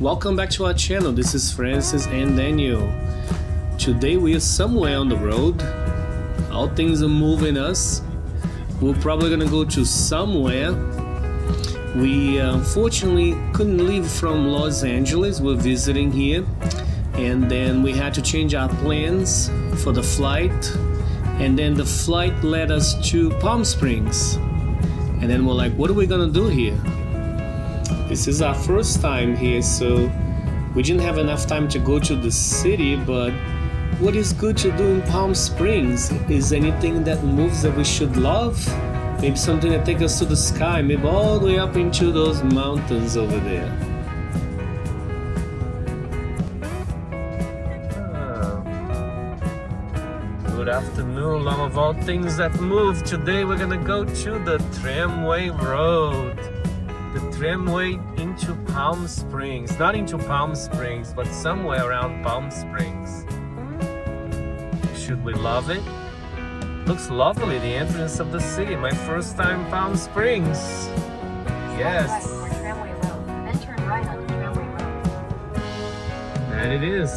Welcome back to our channel. This is Francis and Daniel. Today we are somewhere on the road. All things are moving us. We're probably gonna go to somewhere. We unfortunately couldn't leave from Los Angeles. We're visiting here, and then we had to change our plans for the flight, and then the flight led us to Palm Springs, and then we're like, what are we gonna do here? This is our first time here, so we didn't have enough time to go to the city, but what is good to do in Palm Springs? Is anything that moves that we should love? Maybe something that takes us to the sky, maybe all the way up into those mountains over there. Good afternoon, love of all things that move. Today we're gonna go to the Tramway Road. The tramway into Palm Springs. Not into Palm Springs, but somewhere around Palm Springs. Should we love it? Looks lovely, the entrance of the city. My first time Palm Springs. Yes. Right for Tramway Road. Then turn right on the Tramway Road. And it is.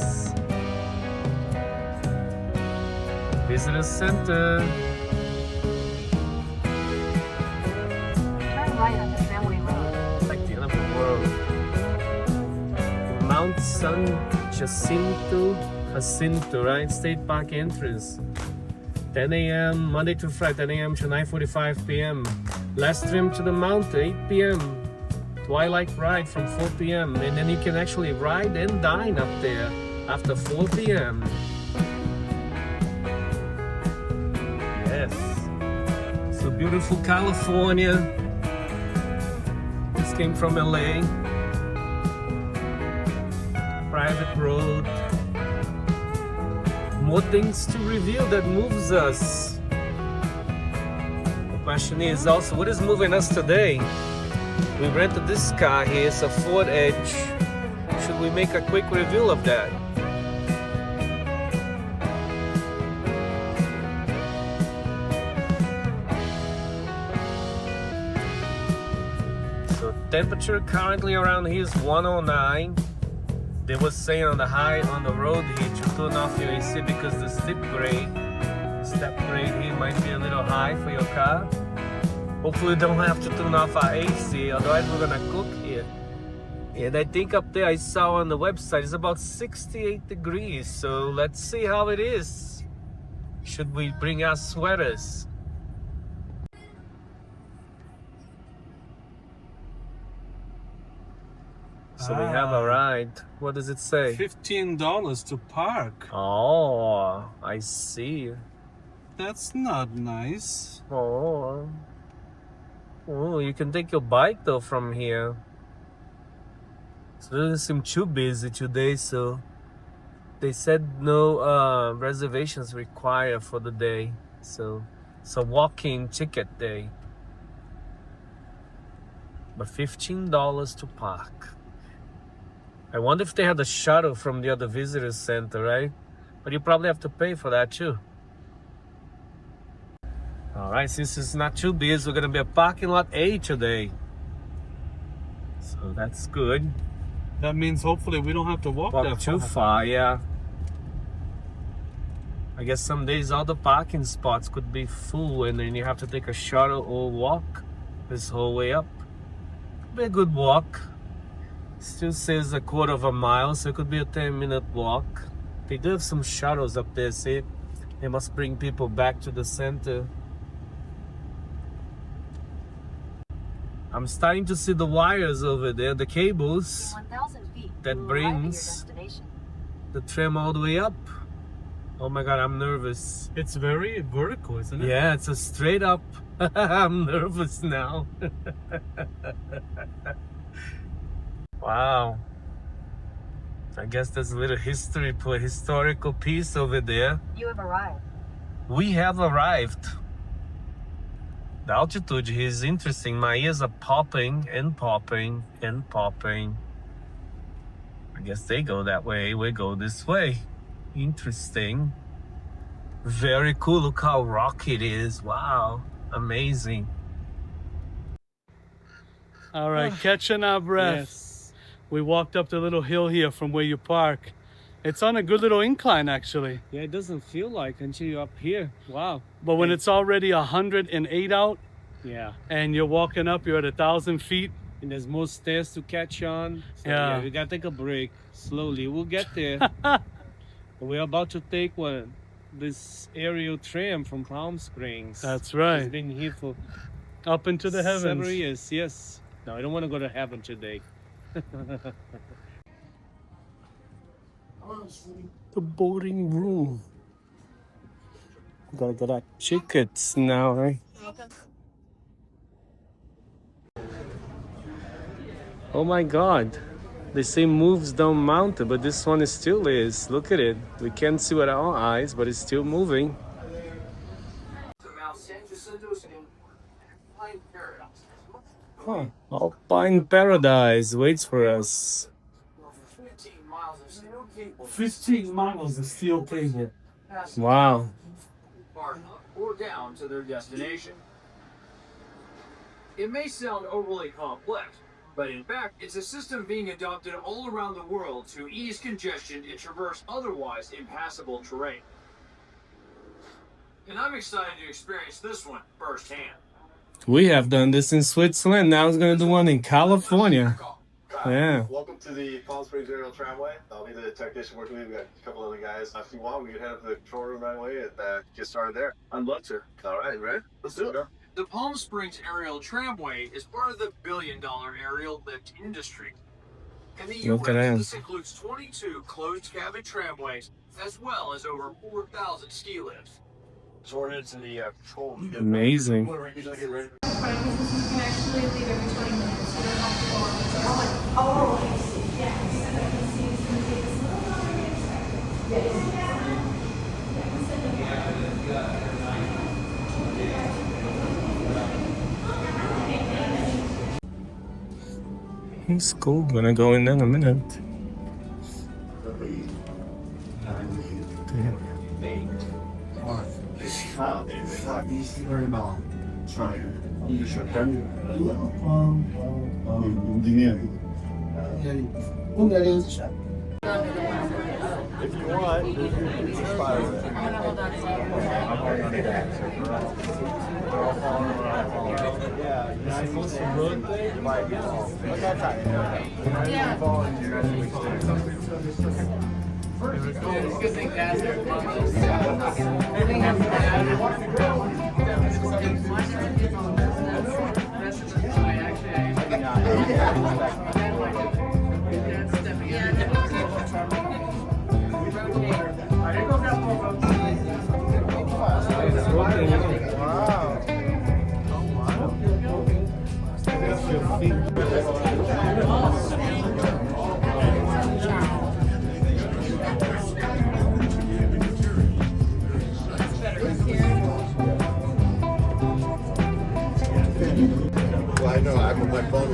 Visitor Center. Turn right on the Tramway Road. It's like the end of the world. Mount San Jacinto, right? State Park entrance. 10 a.m. Monday to Friday, 10 a.m. to 9:45 p.m. Last tram to the mount, 8 p.m. Twilight ride from 4 p.m. And then you can actually ride and dine up there after 4 p.m. Yes. So beautiful California. This came from LA. Private road. More things to reveal that moves us. The question is also, what is moving us today? We rented this car here, it's a Ford Edge. Should we make a quick review of that? So temperature currently around here is 109. They were saying on the road here to turn off your AC because the step grade here might be a little high for your car. Hopefully we don't have to turn off our AC, otherwise we're gonna cook here. And I think up there I saw on the website it's about 68 degrees, so let's see how it is. Should we bring our sweaters? So we have a ride. What does it say? $15 to park. Oh, I see. That's not nice. Oh, you can take your bike though from here. So it doesn't seem too busy today, so they said no reservations required for the day. So it's a walk-in ticket day. But $15 to park. I wonder if they had a shuttle from the other visitor center, right? But you probably have to pay for that too. Alright, since it's not too busy, we're gonna be at parking lot A today. So that's good. That means hopefully we don't have to walk that Too far, yeah. I guess some days all the parking spots could be full and then you have to take a shuttle or walk this whole way up. Could be a good walk. Still says a quarter of a mile, so it could be a 10-minute walk. They do have some shuttles up there, see? They must bring people back to the center. I'm starting to see the wires over there, the cables 1,000 feet. that You will arrive at your brings destination. the tram all the way up. Oh my god, I'm nervous. It's very vertical, isn't it? Yeah, it's a straight up. I'm nervous now. Wow. I guess there's a little historical piece over there. You have arrived. We have arrived. The altitude here is interesting. My ears are popping and popping and popping. I guess they go that way, we go this way. Interesting. Very cool. Look how rocky it is. Wow. Amazing. All right, catching our breath. Yes. We walked up the little hill here from where you park. It's on a good little incline, actually. Yeah, it doesn't feel like until you're up here. Wow. But when it's already 108 out, yeah, and you're walking up, you're at 1,000 feet. And there's more stairs to catch on. So Yeah. we gotta take a break slowly. We'll get there. We're about to take this aerial tram from Palm Springs. That's right. It's been here for Up into the heavens. several years. Yes. No, I don't want to go to heaven today. The boarding room. Gotta get our tickets now, right? Oh my God. They say moves don't mount, but this one still is. Look at it. We can't see with our eyes, but it's still moving. Mount San Jacinto and alpine paradise. Huh. Alpine paradise waits for us. 15 miles of steel cable. 15 miles of steel cable. Wow. Part up or down to their destination. It may sound overly complex, but in fact, it's a system being adopted all around the world to ease congestion and traverse otherwise impassable terrain. And I'm excited to experience this one firsthand. We have done this in Switzerland. Now it's gonna do one in California. Yeah. Welcome to the Palm Springs Aerial Tramway. I'll be the technician working with you. We've got a couple other guys. If you want, we can head up to the control room right away and get started there. I'd love to. All right, ready? Let's do it. The Palm Springs Aerial Tramway is part of the billion-dollar aerial lift industry. In the Look at U.S., that. this includes 22 closed-cabin tramways, as well as over 4,000 ski lifts. Sorted into the control room. Amazing. Get ready. You can actually leave every 20 minutes. You don't have to go on the Oh, I see. Yeah. I can see it's going to take us a little longer than expected. Yes. It's cool. Gonna go in there in a minute. If you want, it's expired. Well, I know. I put my phone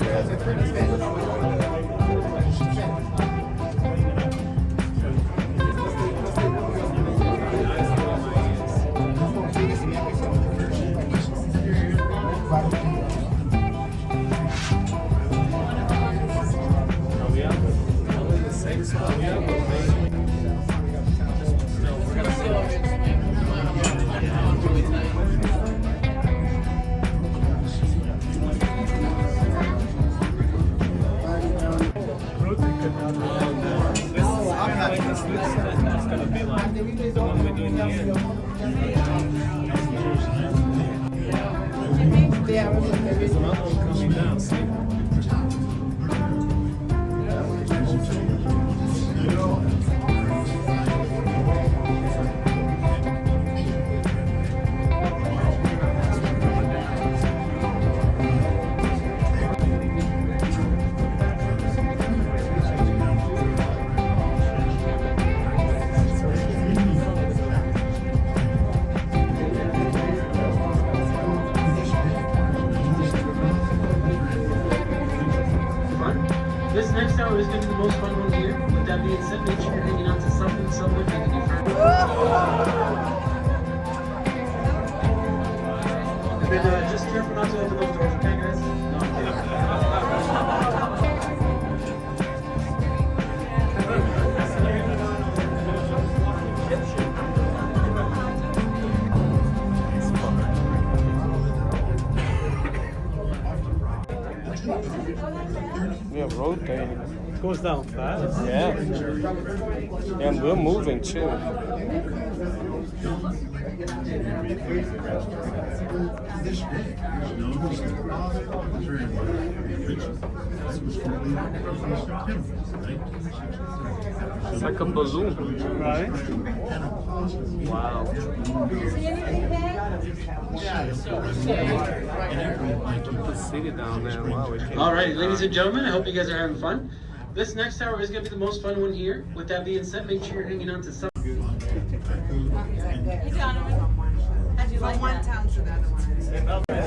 This next hour is going to be the most fun one here. With that being said, make sure you're hanging out to something somewhere that can be fun. Just careful not to open those doors, okay, guys? No, I'm kidding. We are rotating. It goes down fast. Yeah. And we're moving too. It's like a balloon. Right? Wow. The city down there. Wow. All right, ladies and gentlemen, I hope you guys are having fun. This next tower is going to be the most fun one here. With that being said, make sure you're hanging on to some. Hey, Donovan. How'd you like one town to the other one?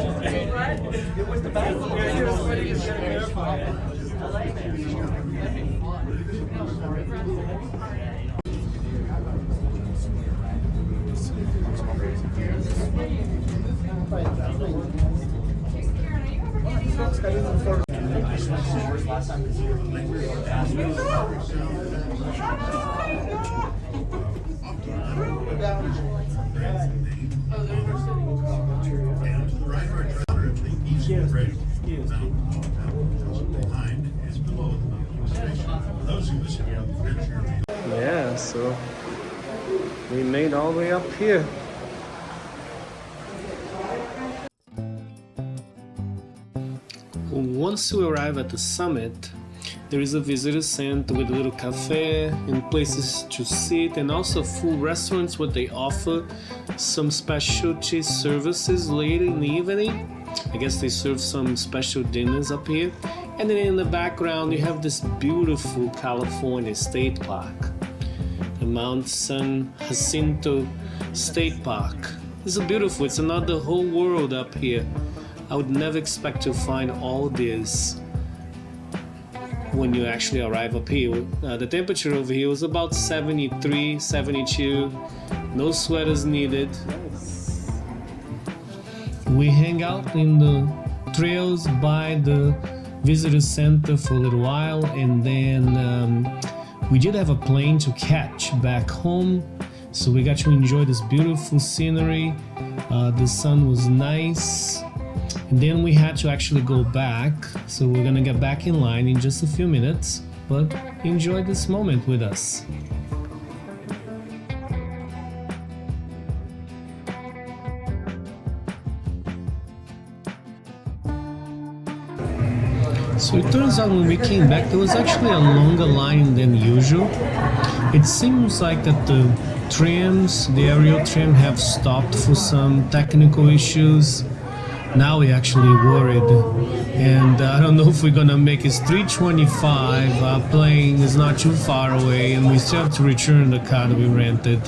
Yeah, so we made all the way up here. Once we arrive at the summit, there is a visitor center with a little cafe and places to sit, and also full restaurants where they offer some specialty services later in the evening. I guess they serve some special dinners up here. And then in the background you have this beautiful California state park, the Mount San Jacinto State Park. It's beautiful, it's another whole world up here. I would never expect to find all this when you actually arrive up here. The temperature over here was about 73, 72, no sweaters needed. We hang out in the trails by the visitor center for a little while, and then we did have a plane to catch back home, so we got to enjoy this beautiful scenery. The sun was nice, and then we had to actually go back, so we're gonna get back in line in just a few minutes, but enjoy this moment with us. So it turns out when we came back, there was actually a longer line than usual. It seems like that the trams, the aerial tram, have stopped for some technical issues. Now we're actually worried, and I don't know if we're gonna make it. It's 3:25, our plane is not too far away, and we still have to return the car that we rented.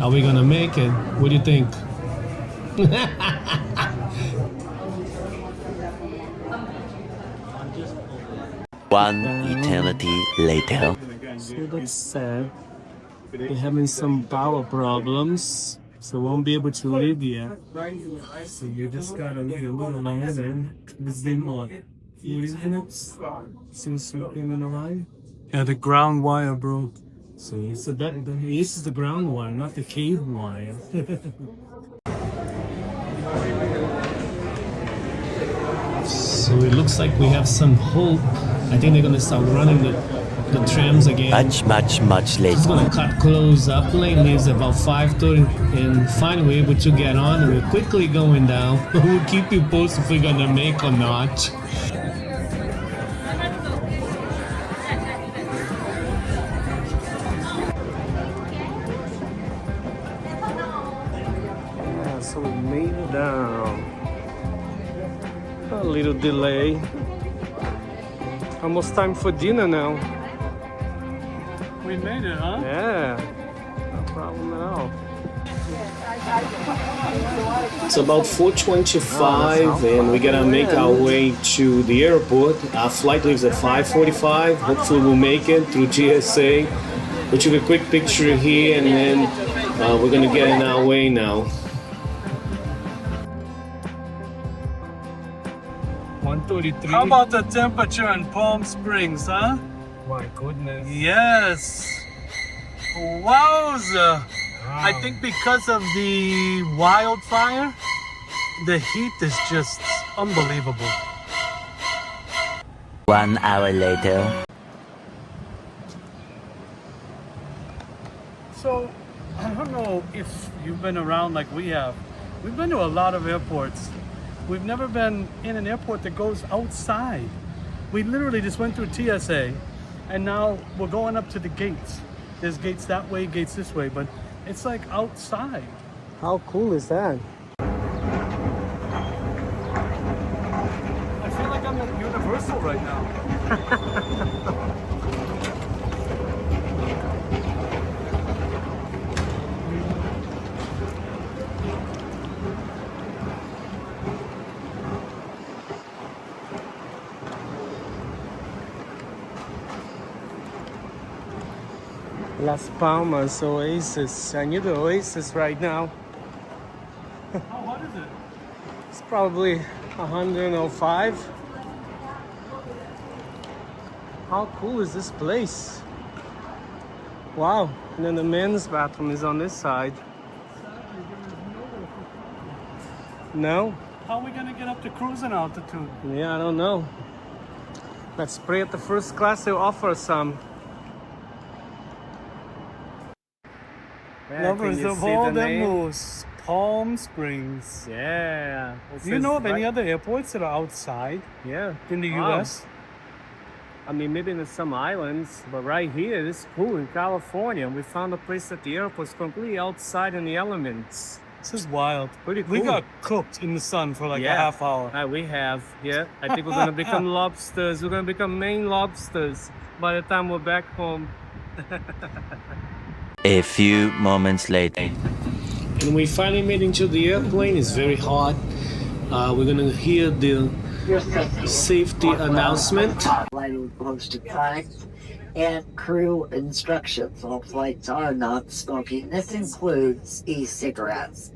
Are we gonna make it? What do you think? One eternity later. So that's sad. We're having some power problems, so won't be able to leave yet. So you just gotta leave a little longer, and it's been what, 40 minutes since we came in the line? Yeah, the ground wire, bro. So this is the ground wire, not the cave wire. So it looks like we have some hope. I think they're gonna start running the trams again. Much It's later. gonna cut close. Our plane leaves about 5:30, and finally we're able to get on, and we're quickly going down. We'll keep you posted if we're gonna make or not. Yeah, so we made it down. A little delay. Almost time for dinner now. We made it, huh? Yeah, no problem at all. It's about 4:25, and we gotta make our way to the airport. Our flight leaves at 5:45. Hopefully we'll make it through TSA. We took a quick picture here, and then we're gonna get in our way now. 1:33. How about the temperature in Palm Springs, huh? My goodness. Yes. Wowza. I think because of the wildfire, the heat is just unbelievable. 1 hour later. So, I don't know if you've been around like we have. We've been to a lot of airports. We've never been in an airport that goes outside. We literally just went through TSA, and now we're going up to the gates. There's gates that way, gates this way, but it's like outside. How cool is that? I feel like I'm at Universal right now. Las Palmas Oasis. I need the Oasis right now. How hot is it? It's probably 105. How cool is this place? Wow. And then the men's bathroom is on this side. No? How are we gonna get up to cruising altitude? Yeah, I don't know. Let's pray at the first class they'll offer some. Lovers of all the moves, Palm Springs. Yeah. Do you know of any other airports that are outside Yeah. in the Wow. US? I mean, maybe in some islands, but right here, this is cool. In California, we found a place at the airport completely outside in the elements. This is wild. Pretty We cool. got cooked in the sun for like a Yeah. half hour. We have, yeah. I think we're gonna become lobsters. We're gonna become Maine lobsters by the time we're back home. A few moments later. And we finally made into the airplane. It's very hot. We're gonna hear the safety announcement. Flight posted times and crew instructions. All flights are non-smoking. This includes e-cigarettes.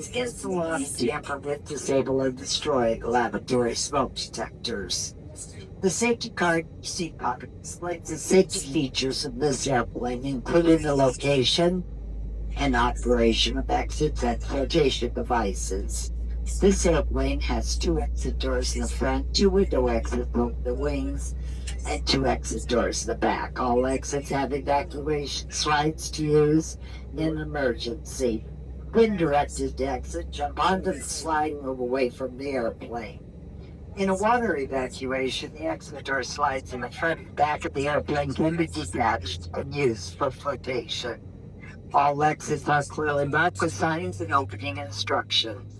Against the law to tamper with, disable, or destroy laboratory smoke detectors. The safety card seat pocket displays the safety features of this airplane, including the location and operation of exits and flotation devices. This airplane has 2 exit doors in the front, 2 window exits over the wings, and 2 exit doors in the back. All exits have evacuation slides to use in emergency. When directed to exit, jump onto the slide and move away from the airplane. In a water evacuation, the exit door slides in the front and back of the airplane can be detached and used for flotation. All exits are clearly marked with signs and opening instructions.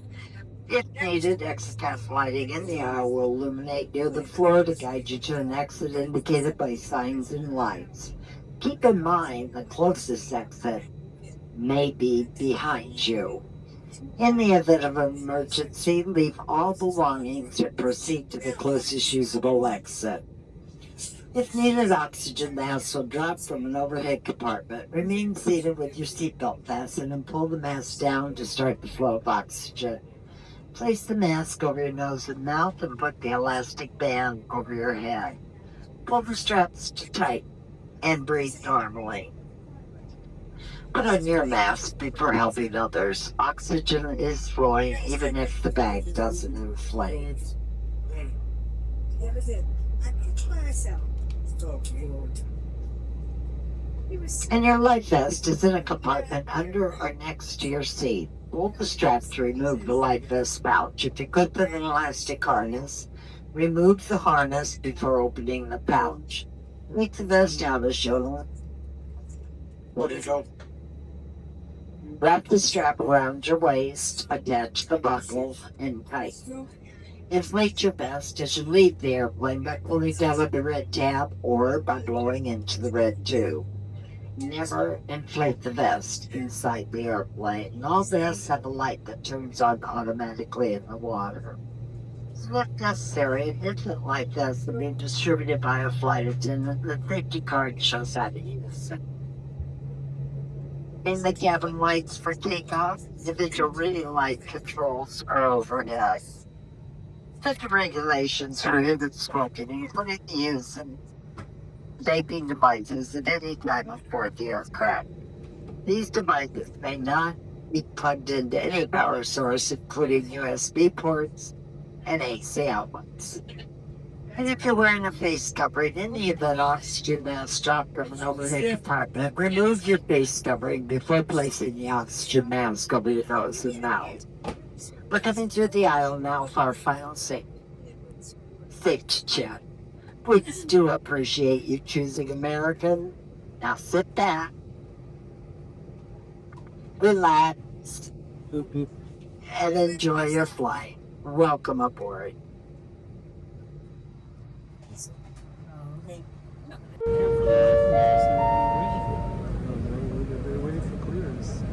If needed, exit path lighting in the aisle will illuminate near the floor to guide you to an exit indicated by signs and lights. Keep in mind the closest exit may be behind you. In the event of an emergency, leave all belongings and proceed to the closest usable exit. If needed, oxygen masks will drop from an overhead compartment. Remain seated with your seatbelt fastened and pull the mask down to start the flow of oxygen. Place the mask over your nose and mouth and put the elastic band over your head. Pull the straps to tight and breathe normally. Put on your mask before helping others. Oxygen is flowing even if the bag doesn't inflate. And your life vest is in a compartment under or next to your seat. Pull the strap to remove the life vest pouch. If equipped with an elastic harness, remove the harness before opening the pouch. Take the vest out as shown. Put it open. Wrap the strap around your waist, attach the buckle, and tighten. Inflate your vest as you leave the airplane by pulling down the red tab or by blowing into the red tube. Never inflate the vest inside the airplane. And all vests have a light that turns on automatically in the water. If necessary, an infant life vest will be distributed by a flight attendant. The safety card shows how to use it. In the cabin lights for takeoff, individual reading light controls are overhead. Safety regulations prohibit smoking, including the use of vaping devices at any time aboard the aircraft. These devices may not be plugged into any power source, including USB ports, and AC outlets. And if you're wearing a face covering in the event oxygen mask dropped from an overhead compartment, remove your face covering before placing the oxygen mask over your nose and mouth. We're coming through the aisle now for our final safety check. We do appreciate you choosing American. Now sit back, relax, and enjoy your flight. Welcome aboard. They're waiting for clearance.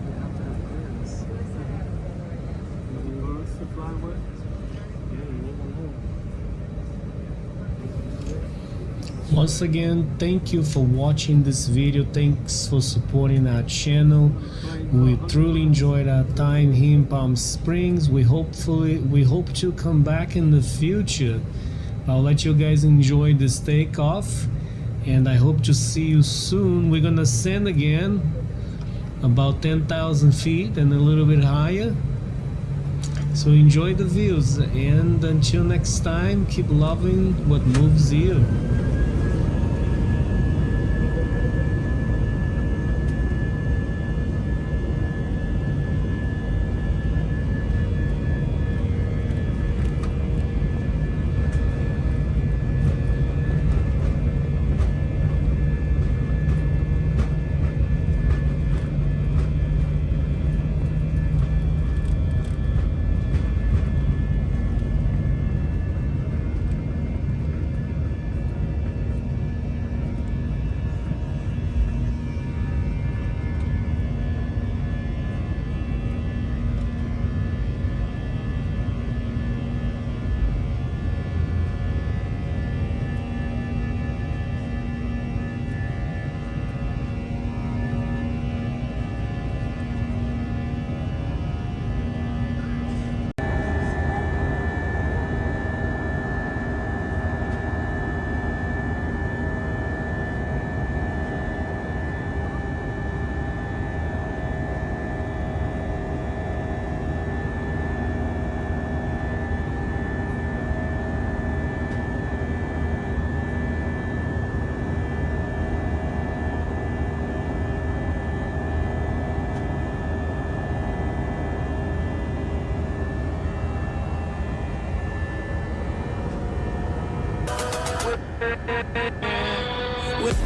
They have to have clearance. You want us to fly with? Once again, thank you for watching this video. Thanks for supporting our channel. We truly enjoyed our time here in Palm Springs. We hope to come back in the future. I'll let you guys enjoy this takeoff, and I hope to see you soon. We're gonna ascend again about 10,000 feet and a little bit higher. So enjoy the views, and until next time, keep loving what moves you. With